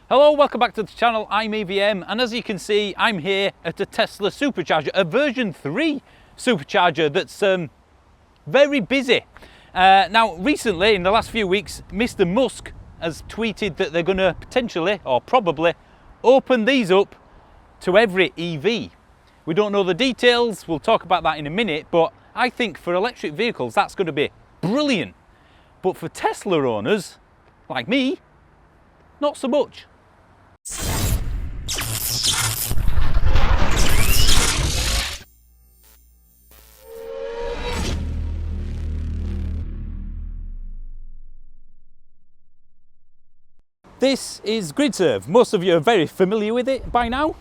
Hello, welcome back to the channel. I'm EVM, and as you can see, I'm here at a Tesla Supercharger, a version 3 Supercharger that's very busy. Now, recently, in the last few weeks, Mr. Musk has tweeted that they're going to potentially, or probably, open these up to every EV. We don't know the details, we'll talk about that in a minute, but I think for electric vehicles, that's going to be brilliant. But for Tesla owners, like me, not so much. This is GridServe. Most of you are very familiar with it by now.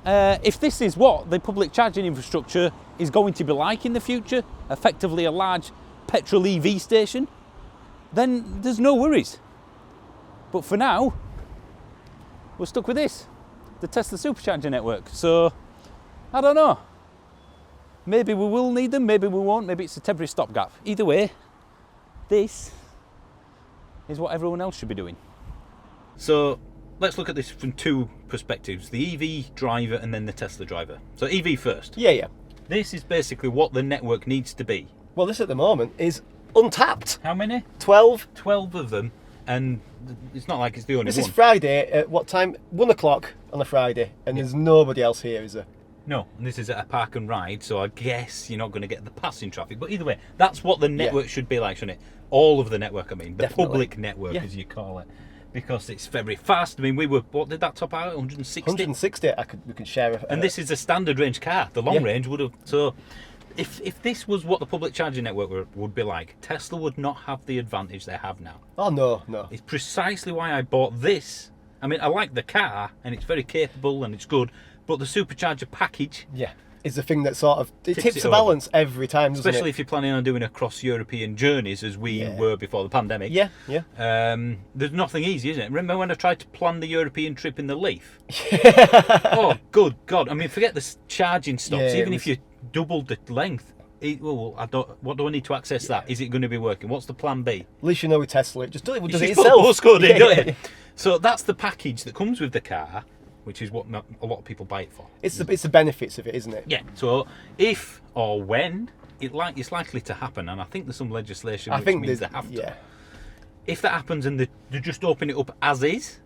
If this is what the public charging infrastructure is going to be like in the future, effectively a large petrol EV station, then there's no worries. But for now, we're stuck with this, the Tesla Supercharger network. So, I don't know. Maybe we will need them, maybe we won't, maybe it's a temporary stopgap. Either way, this is what everyone else should be doing. So, let's look at this from two perspectives, the EV driver and then the Tesla driver. So EV first. Yeah. This is basically what the network needs to be. Well, this at the moment is untapped. How many? 12. 12 of them, and it's not like it's the only one. This is Friday at what time? 1 o'clock on a Friday, and there's nobody else here, is there? No, and this is at a park and ride, so I guess you're not going to get the passing traffic. But either way, that's what the network should be like, shouldn't it? All of the network, I mean, the public network, as you call it. Because it's very fast. I mean, what did that top out? 160? 160, we could share. And this is a standard range car. The long range would have. So, if this was what the public charging network would be like, Tesla would not have the advantage they have now. Oh, no. It's precisely why I bought this. I mean, I like the car, and it's very capable, and it's good, but the Supercharger package... Yeah. Is the thing that sort of tips the over. balance every time, doesn't Especially it? if you're planning on doing across European journeys, as we were before the pandemic. Yeah. There's nothing easy, isn't it? Remember when I tried to plan the European trip in the Leaf? Oh, good God. I mean, forget the charging stops. Even if you doubled the length, what do I need to access that? Is it going to be working? What's the plan B? At least you know with Tesla, it just does it Just itself. Put a postcode in, don't you? So that's the package that comes with the car, which is what a lot of people buy it for. It's the benefits of it, isn't it? Yeah. So if or when it's likely to happen, and I think there's some legislation which means they have to. Yeah. If that happens and they just open it up as is,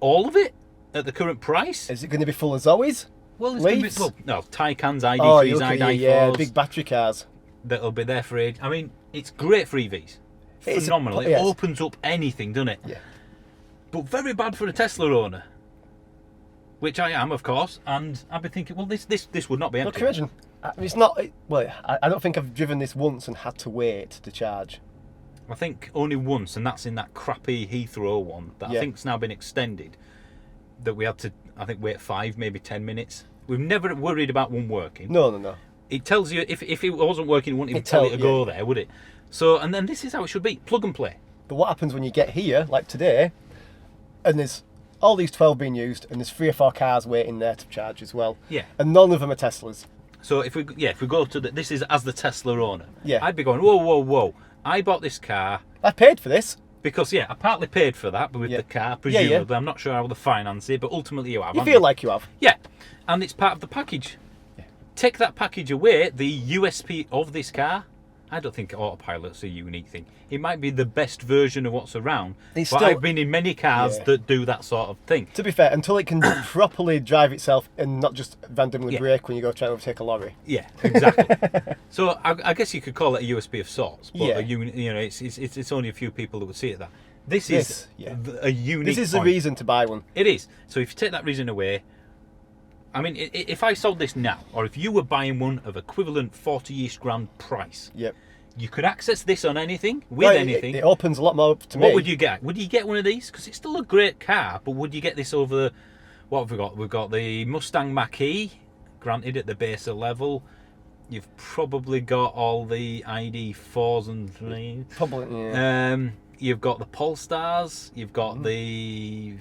all of it at the current price. Is it going to be full as always? Well, it's going to be Taycans, ID3s, ID4s. Yeah, big battery cars. That'll be there for age. I mean, it's great for EVs. Phenomenal. It opens up anything, doesn't it? Yeah. But very bad for a Tesla owner. Which I am, of course, and I've been thinking, well, this would not be empty. Look, imagine. It's not. Well, I don't think I've driven this once and had to wait to charge. I think only once, and that's in that crappy Heathrow one that I think's now been extended. That we had to, I think, wait 5, maybe 10 minutes. We've never worried about one working. No. It tells you if it wasn't working, it wouldn't even tell you to go there, would it? So, and then this is how it should be: plug and play. But what happens when you get here, like today, and there's all these 12 being used, and there's 3 or 4 cars waiting there to charge as well. Yeah. And none of them are Teslas. So if we go to this is as the Tesla owner. Yeah. I'd be going, whoa! I bought this car. I paid for this. Because I partly paid for that, but with the car, presumably, I'm not sure how the finance it, but ultimately you have. You feel like you have. Yeah, and it's part of the package. Yeah. Take that package away, the USP of this car. I don't think autopilot's a unique thing. It might be the best version of what's around, but I've been in many cars that do that sort of thing. To be fair, until it can properly drive itself and not just randomly brake when you go trying to overtake a lorry. Yeah, exactly. So I guess you could call it a USP of sorts, but it's only a few people that would see it that. This is a unique This is point. the reason to buy one. It is. So if you take that reason away, I mean, if I sold this now, or if you were buying one of equivalent 40-ish grand price, you could access this on anything, anything. It opens a lot more up to me. What would you get? Would you get one of these? Because it's still a great car, but would you get this over, what have we got? We've got the Mustang Mach-E, granted at the base level. You've probably got all the ID4s and 3s. Probably, yeah. You've got the Polestars, you've got the...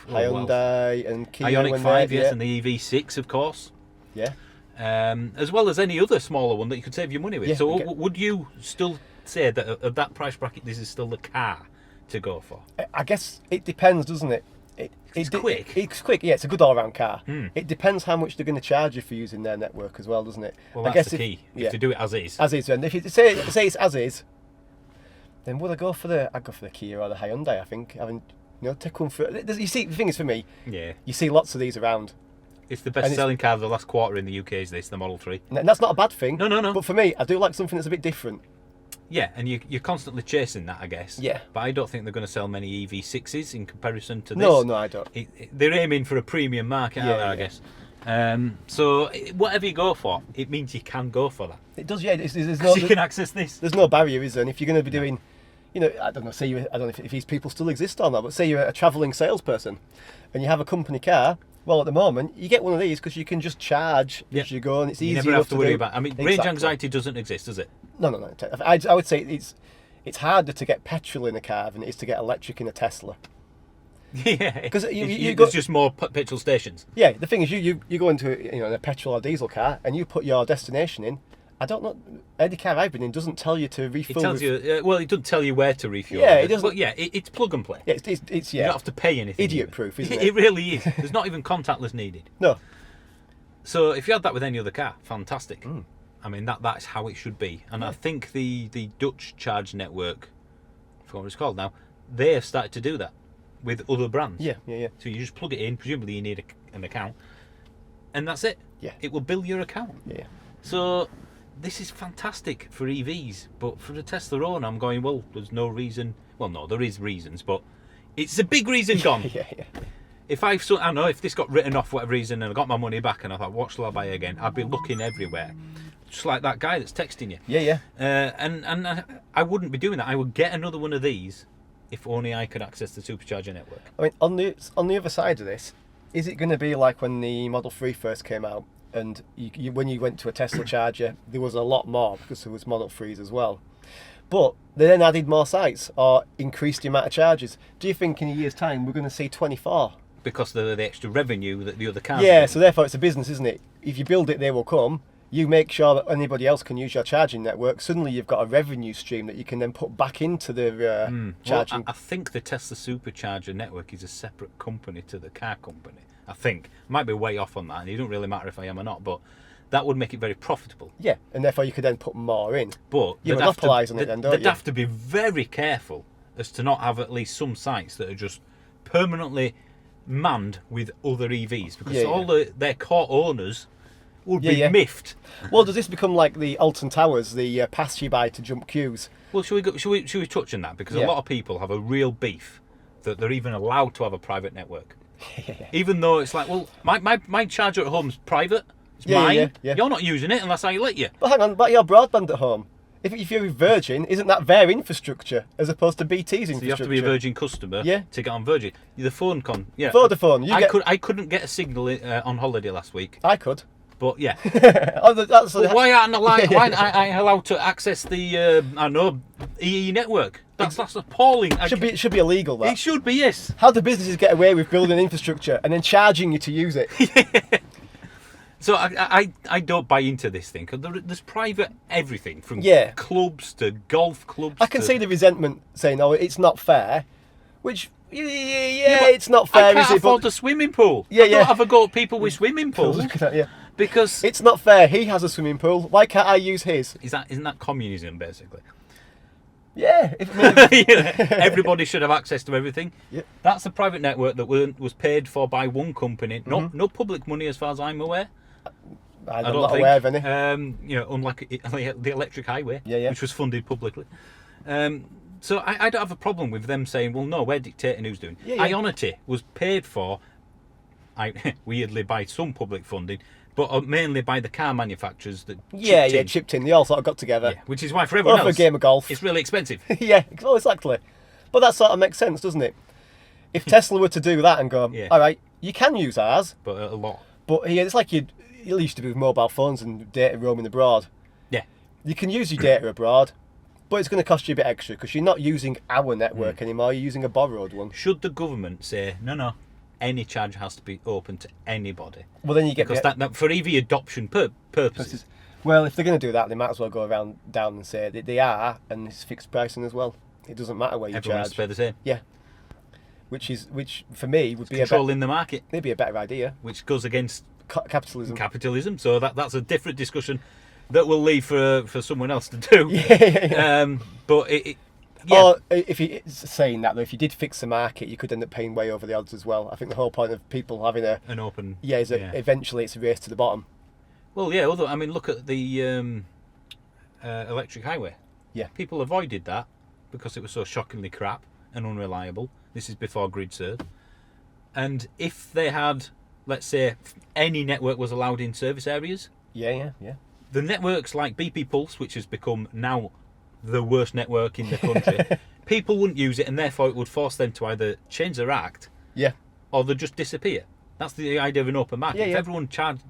Hyundai and Kia. Ioniq 5, and the EV6, of course. Yeah. As well as any other smaller one that you could save your money with. Yeah, so would you still say that at that price bracket, this is still the car to go for? I guess it depends, doesn't it? It's quick. It's quick, yeah, it's a good all-round car. Mm. It depends how much they're going to charge you for using their network as well, doesn't it? Well, that's the key. You have to do it as is. As is, and if you say it's as is, then would I go for the Kia or the Hyundai? I think take one for. You see, the thing is for me, you see lots of these around. It's the best-selling car of the last quarter in the UK. Is the Model 3? And that's not a bad thing. No. But for me, I do like something that's a bit different. Yeah, and you're constantly chasing that, I guess. Yeah. But I don't think they're going to sell many EV6s in comparison to this. No, I don't. They're aiming for a premium market, aren't they, I guess. So whatever you go for, it means you can go for that. It does, yeah. You can access this. There's no barrier, is there? And if you're going to be doing, I don't know. I don't know if these people still exist or not. But say you're a travelling salesperson, and you have a company car. Well, at the moment, you get one of these because you can just charge as you go, and it's easy. You never have to worry about. I mean, range anxiety doesn't exist, does it? No. I would say it's harder to get petrol in a car than it is to get electric in a Tesla. Yeah, because there's just more petrol stations. Yeah, the thing is, you go into a petrol or diesel car and you put your destination in. I don't know. Any car I've been in doesn't tell you to refuel. It tells you. It doesn't tell you where to refuel. Yeah, it doesn't. But yeah, it's plug and play. Yeah, it's You don't have to pay anything. Idiot-proof, isn't it? It really is. There's not even contactless needed. No. So if you had that with any other car, fantastic. I mean, that's how it should be. And I think the Dutch charge network, I forgot what it's called now, they have started to do that with other brands. Yeah. So you just plug it in. Presumably you need an account, and that's it. Yeah. It will bill your account. Yeah. So this is fantastic for EVs, but for the Tesla own, I'm going, well, there's no reason. Well, no, there is reasons, but it's a big reason gone. Yeah. I know if this got written off for whatever reason and I got my money back and I thought, what shall I buy again? I'd be looking everywhere, just like that guy that's texting you. Yeah. And I wouldn't be doing that. I would get another one of these if only I could access the Supercharger network. I mean, on the other side of this, is it going to be like when the Model 3 first came out? And when you went to a Tesla charger, there was a lot more because there was Model 3s as well. But they then added more sites or increased the amount of chargers. Do you think in a year's time we're going to see 24? Because of the extra revenue that the other cars get. So therefore it's a business, isn't it? If you build it, they will come. You make sure that anybody else can use your charging network. Suddenly you've got a revenue stream that you can then put back into the charging. Well, I think the Tesla Supercharger network is a separate company to the car company. I think. I might be way off on that, and it don't really matter if I am or not, but that would make it very profitable. Yeah, and therefore you could then put more in. But you monopolise on it then, don't you? They'd have to be very careful as to not have at least some sites that are just permanently manned with other EVs, because their core owners would be miffed. Well, does this become like the Alton Towers, the pass you buy to jump queues? Well, should we touch on that? Because a lot of people have a real beef that they're even allowed to have a private network. Even though it's like, well, my charger at home's private, it's mine. Yeah. You're not using it unless I let you. But hang on, about your broadband at home. If you're with Virgin, isn't that their infrastructure as opposed to BT's infrastructure? So you have to be a Virgin customer to get on Virgin. The phone Vodafone. I couldn't get a signal on holiday last week. I could. But yeah. Why aren't I allowed to access the EE network? That's appalling. It should be illegal. That. It should be, yes. How do businesses get away with building infrastructure and then charging you to use it? So I don't buy into this thing because there's private everything from clubs to golf clubs. I can see the resentment saying, "Oh, it's not fair," which it's not fair. I can't afford the swimming pool. I don't have a go at people with swimming pools. Because it's not fair. He has a swimming pool. Why can't I use his? Isn't that communism basically? Yeah. Everybody should have access to everything. Yeah. That's a private network that was paid for by one company. No public money, as far as I'm aware. I'm not aware of any. Unlike the electric highway, which was funded publicly. So I don't have a problem with them saying, well, no, we're dictating who's doing. Ionity was paid for, weirdly, by some public funding, but mainly by the car manufacturers that chipped in. They all sort of got together. Yeah, which is why for everyone else, for a game of golf, it's really expensive. Exactly. But that sort of makes sense, doesn't it? If Tesla were to do that and go, all right, you can use ours, but a lot. But it's like it used to be with mobile phones and data roaming abroad. Yeah. You can use your data abroad, but it's going to cost you a bit extra because you're not using our network anymore. You're using a borrowed one. Should the government say, no, any charger has to be open to anybody? Well, then you get... Because that for EV adoption purposes. Well, if they're going to do that, they might as well go down and say that they are, and it's fixed pricing as well. It doesn't matter where you Everyone charge. has to pay the same. Yeah. which for me would be controlling the market, it'd be a better idea. which goes against Capitalism. So that's a different discussion that we'll leave for someone else to do. But yeah. Or if you saying that though, if you did fix the market, you could end up paying way over the odds as well. I think the whole point of people having an open is that eventually it's a race to the bottom. Well, yeah. Although I mean, look at the electric highway. Yeah. People avoided that because it was so shockingly crap and unreliable. This is before grid surge. And if they had, let's say, any network was allowed in service areas. Yeah. The networks like BP Pulse, which has become now the worst network in the country, people wouldn't use it, and therefore it would force them to either change their act, or they'd just disappear. That's the idea of an open market. If everyone charged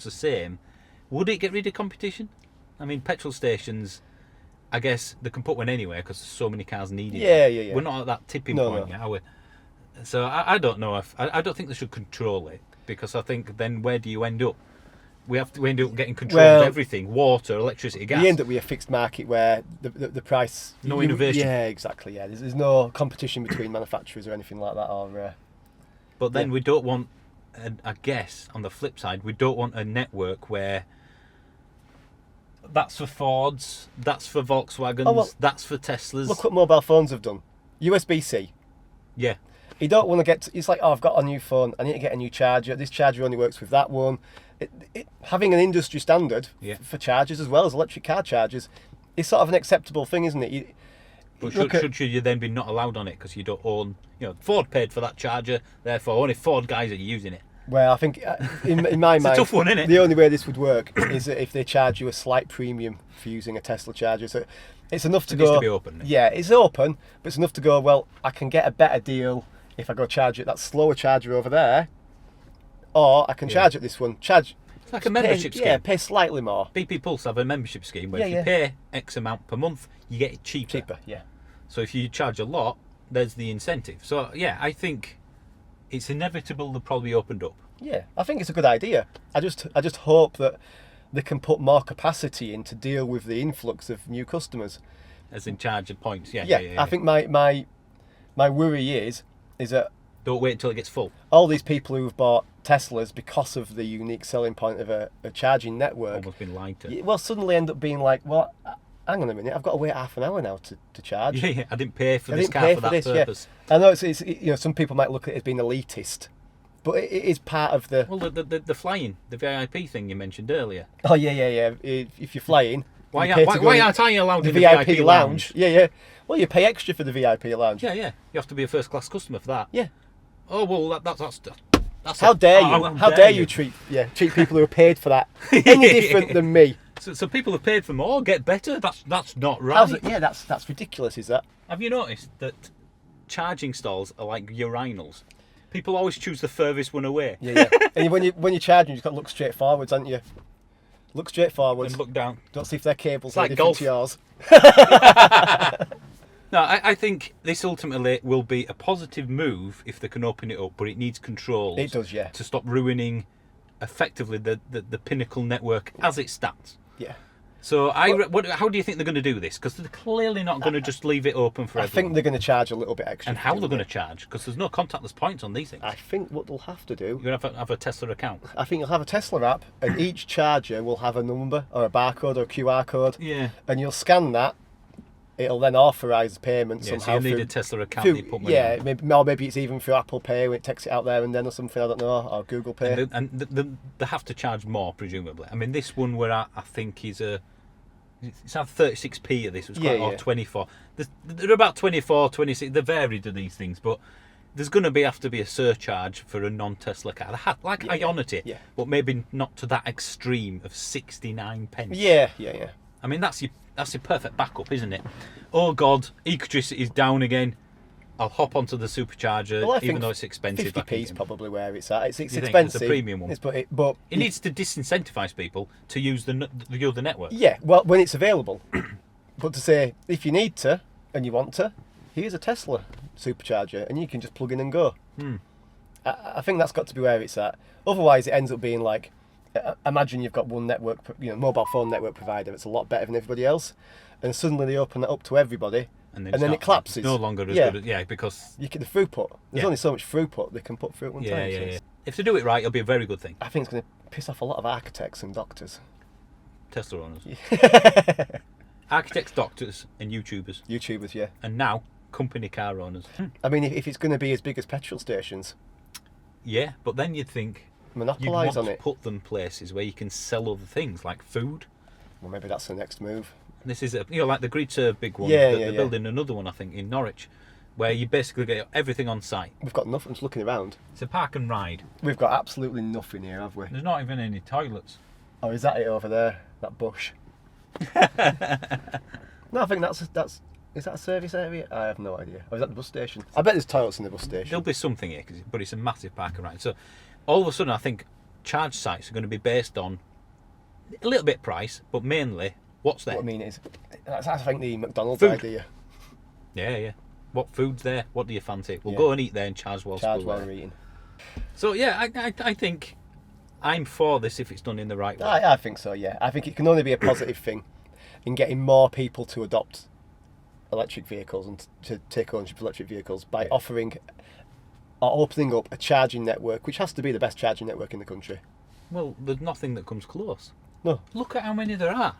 the same, would it get rid of competition? I mean, petrol stations, I guess they can put one anywhere because there's so many cars needed. Yeah. We're not at that tipping point yet, are we? So I don't know I don't think they should control it, because I think then where do you end up? We end up getting control of everything: water, electricity, gas. We end up with a fixed market where the price. No innovation. Yeah, exactly. Yeah, there's no competition between manufacturers or anything like that. But then we don't want. I guess on the flip side, we don't want a network where that's for Fords, that's for Volkswagens, that's for Teslas. Look what mobile phones have done. USB-C. Yeah. You don't want to get. It's like, I've got a new phone. I need to get a new charger. This charger only works with that one. Having an industry standard for chargers as well as electric car chargers is sort of an acceptable thing, isn't it? But should you then be not allowed on it because you don't own? Ford paid for that charger, therefore only Ford guys are using it. Well, I think in my mind, it's a tough one, isn't it? The only way this would work is that if they charge you a slight premium for using a Tesla charger. So it's enough to go. It needs to be open. Yeah, it's open, but it's enough to go, well, I can get a better deal if I go charge it that slower charger over there, or I can charge at this one. It's like a membership scheme. Yeah, pay slightly more. BP Pulse have a membership scheme where if you pay X amount per month, you get it cheaper. Cheaper, yeah. So if you charge a lot, there's the incentive. So yeah, I think it's inevitable they'll probably opened up. Yeah, I think it's a good idea. I just hope that they can put more capacity in to deal with the influx of new customers. As in charge of points, yeah. I think my worry is that don't wait until it gets full. All these people who've bought Teslas because of the unique selling point of a charging network, almost been lied to. Well, suddenly end up being like, well, hang on a minute, I've got to wait half an hour now to charge. Yeah, I didn't pay for this car for that purpose. Yeah. I know it's some people might look at it as being elitist, but it is part of the. Well, the flying, the VIP thing you mentioned earlier. Oh yeah. If you're flying. Why aren't I allowed in the VIP lounge? Yeah. Well, you pay extra for the VIP lounge. Yeah. You have to be a first class customer for that. Yeah. Oh well, that's how dare you? How dare you treat people who are paid for that any different than me? So people have paid for more, get better. That's not right. Yeah, that's ridiculous. Is that? Have you noticed that charging stalls are like urinals? People always choose the furthest one away. Yeah. And when you're charging, you've got to look straight forwards, haven't you? Look straight forwards. And look down. Don't see if their cables are like different to yours. No, I think this ultimately will be a positive move if they can open it up, but it needs controls. It does, yeah. To stop ruining, effectively, the pinnacle network as it stands. Yeah. So how do you think they're going to do this? Because they're clearly not going to just leave it open for everyone. I think they're going to charge a little bit extra. And how they're going to charge? Because there's no contactless points on these things. I think what they'll have to do... You're going to have a Tesla account. I think you'll have a Tesla app, and each charger will have a number, or a barcode, or a QR code. Yeah. And you'll scan that. It'll then authorise payments somehow. So you need a Tesla account that you put money on. Maybe it's even through Apple Pay when it takes it out there and then or something, I don't know, or Google Pay. And they have to charge more, presumably. I mean, this one we're at, I think, is it's at 36p of this, or 24. They're about 24, 26. They're varied of these things, but there's going to have to be a surcharge for a non-Tesla car. Like Ionity, but maybe not to that extreme of 69 pence. Yeah. I mean, that's your perfect backup, isn't it? Oh God, electricity is down again. I'll hop onto the Supercharger, even though it's expensive. 50p is probably where it's at. It's expensive. It's a premium one. But it needs to disincentivise people to use the other network. Yeah, well, when it's available. But to say, if you need to and you want to, here's a Tesla Supercharger and you can just plug in and go. I think that's got to be where it's at. Otherwise, it ends up being like, imagine you've got one network, mobile phone network provider that's a lot better than everybody else, and suddenly they open that up to everybody, and then, And then it collapses. It's no longer as Yeah. good. Because The throughput. There's Yeah. only so much throughput they can put through at one time. so yeah. it's- If they do it right, it'll be a very good thing. I think it's going to piss off a lot of architects and doctors. Tesla owners, architects, doctors, and YouTubers, YouTubers, yeah. and now company car owners. I mean, if it's going to be as big as petrol stations, Yeah, but then you'd think you'd monopolise want on to it. put them places where you can sell other things like food. Well, maybe that's the next move. This is like the Grid Serve big one. Yeah, They're yeah. building another one, I think, in Norwich, where you basically get everything on site. We've got nothing. Just looking around. It's a park and ride. We've got absolutely nothing here, have we? There's not even any toilets. Oh, is that it over there? That bush? No, I think that's. Is that a service area? I have no idea. Or is that the bus station? I bet there's toilets in the bus station. There'll be something here, but it's a massive park and ride. So all of a sudden, I think charge sites are going to be based on a little bit price, but mainly what's there. What I mean is, that's I think the McDonald's Food. idea. Yeah. What food's there? What do you fancy? We'll Yeah. go and eat there and charge while Charge school while there. we're eating. So yeah, I think I'm for this if it's done in the right way. I think so. Yeah, I think it can only be a positive thing in getting more people to adopt electric vehicles and to take ownership of electric vehicles by offering or opening up a charging network, which has to be the best charging network in the country. Well, there's nothing that comes close. No. Look at how many there are.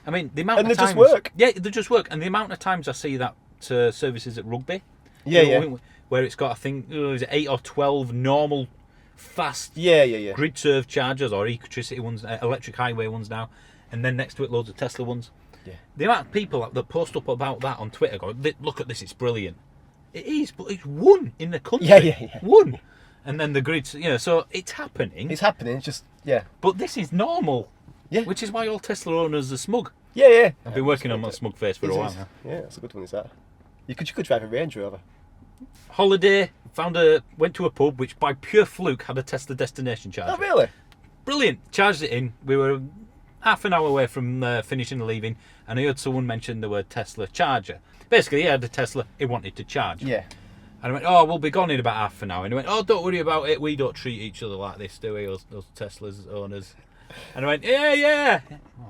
I mean, the amount And of they times... just work. Yeah, they just work. And the amount of times I see that services at rugby. Yeah, you know, where it's got, I think, is it 8 or 12 normal, fast Yeah. grid serve chargers or electricity ones, electric highway ones now. And then next to it, loads of Tesla ones. Yeah. The amount of people that post up about that on Twitter going, look at this, it's brilliant. It is, but it's one in the country. Yeah. One. And then the grids, so it's happening. It's happening. It's just But this is normal. Yeah. Which is why all Tesla owners are smug. Yeah. I've been working on my smug face for a while now. Yeah, that's a good one. Is that? You could drive a Range Rover. Holiday, went to a pub which by pure fluke had a Tesla destination charger. Oh really? Brilliant. Charged it in. We were half an hour away from finishing and leaving, and I heard someone mention the word Tesla charger. Basically, he had a Tesla he wanted to charge. Yeah. And I went, oh, we'll be gone in about half an hour. And he went, oh, don't worry about it. We don't treat each other like this, do we, us Tesla's owners? And I went, yeah.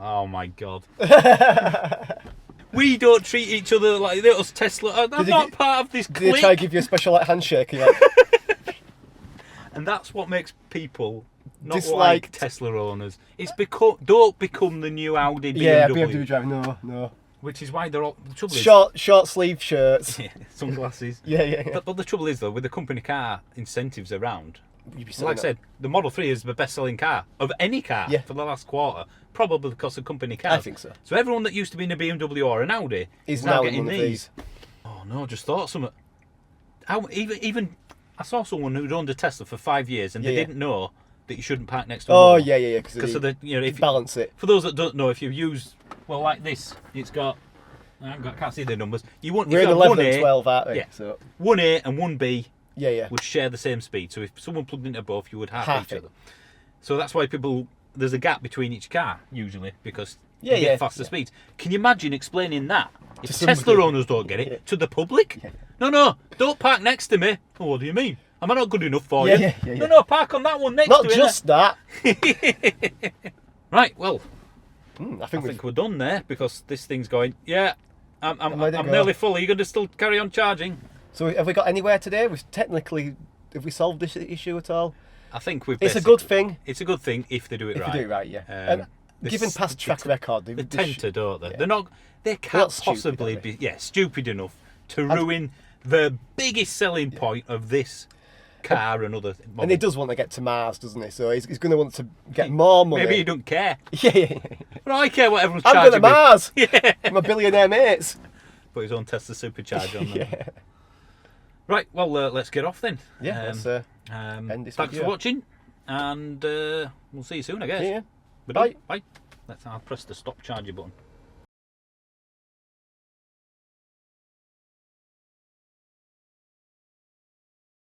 Oh, my God. We don't treat each other like us Tesla. I'm not part of this Did clique. they try to give you a special handshake? And that's what makes people not Dislike like Tesla owners. It's don't become the new Audi BMW. Yeah, BMW driver. No. Which is why they're all... The trouble is... Short sleeve shirts. Sunglasses. Yeah. But the trouble is, though, with the company car incentives around, You'd be like selling I said, the Model 3 is the best-selling car of any car for the last quarter, probably because of company cars. I think so. So everyone that used to be in a BMW or an Audi Is now now getting in one of these. these. Oh, no, just thought something. Even I saw someone who'd owned a Tesla for 5 years and they didn't know that you shouldn't park next to Oh another one. yeah. Because of the, if balance it. For those that don't know, if you use, like this, it's got, I can't see the numbers. We're in 11 and 12, aren't we? Yeah. So 1A and 1B yeah. would share the same speed. So if someone plugged into both, you would half Half each it. other. So that's why there's a gap between each car, usually, because Yeah, you get yeah. faster speeds. Can you imagine explaining that? If To somebody. Tesla owners don't get it, Yeah. to the public? Yeah. No, don't park next to me. Oh, what do you mean? Am I not good enough for Yeah, you? yeah. No, park on that one next Not to it. just that. Right, well, I I think think we're done there because this thing's going, I'm Let it go. nearly full. Are you going to still carry on charging? So have we got anywhere today? Have we solved this issue at all? I think we've It's a good thing. It's a good thing if they do it If right. you do it right, yeah. And given past track record, They tend to, don't they? Yeah. They not can't stupid, possibly are they? be stupid enough to ruin the biggest selling point of this car and other models. And he does want to get to Mars, doesn't he? So he's going to want to get more money. Maybe he don't care. Yeah. But I care what everyone's I'm charging going to me. Mars. Yeah. My billionaire mates. Put his own Tesla Supercharger on them. Yeah. Right, well, let's get off then. Yeah, let's end this thanks video. for watching, and we'll see you soon, I guess. Yeah. We're done. Bye. Bye. I'll press the stop charger button.